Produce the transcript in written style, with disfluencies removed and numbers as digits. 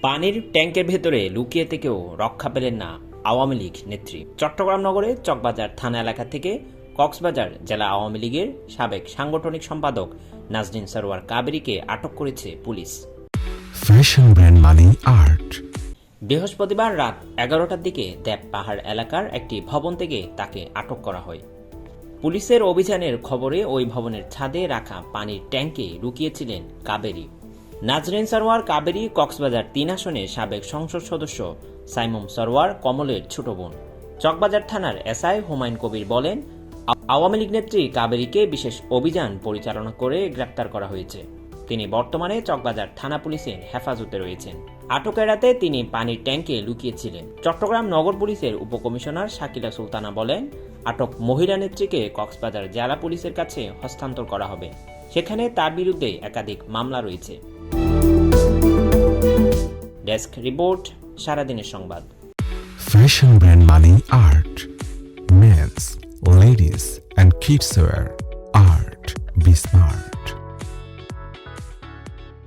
পানির ট্যাঙ্কের ভেতরে লুকিয়ে থেকেও রক্ষা পেলেন না আওয়ামী লীগ নেত্রী। চট্টগ্রাম নগরে চকবাজার থানা এলাকা থেকে কক্সবাজার জেলা আওয়ামী লীগের সাবেক সাংগঠনিক সম্পাদক নাজনীন সরোয়ার কাবেরীকে আটক করেছে পুলিশ। ফ্যাশন ব্র্যান্ড মানে আর্ট। বৃহস্পতিবার রাত 11টার দিকে দেব পাহাড় এলাকার একটি ভবন থেকে তাকে আটক করা হয়। পুলিশের অভিযানের খবরে ওই ভবনের ছাদে রাখা পানির ট্যাঙ্কে লুকিয়েছিলেন কাবেরী। নাজনীন সরোয়ার কাবেরী কক্সবাজার 3 আসনের সাবেক সংসদ সদস্য সাইমুম সরোয়ার কমলের ছোট বোন। চকবাজার থানার এসআই হুমায়ুন কবির বলেন, আওয়ামী লীগ নেত্রী কাবেরীকে বিশেষ অভিযান পরিচালনা করে গ্রেপ্তার করা হয়েছে। তিনি বর্তমানে চকবাজার থানা পুলিশের হেফাজতে রয়েছেন। আটক এড়াতে তিনি পানির ট্যাঙ্কে লুকিয়েছিলেন। চট্টগ্রাম নগর পুলিশের উপকমিশনার শাকিলা সুলতানা বলেন, আটক মহিলা নেত্রীকে কক্সবাজার জেলা পুলিশের কাছে হস্তান্তর করা হবে। সেখানে তার বিরুদ্ধে একাধিক মামলা রয়েছে। ডেস্ক রিপোর্ট, সারাদিনের সংবাদ। ফ্যাশন ব্র্যান্ড মানে Art. Men's, ladies and kids wear. Art be smart.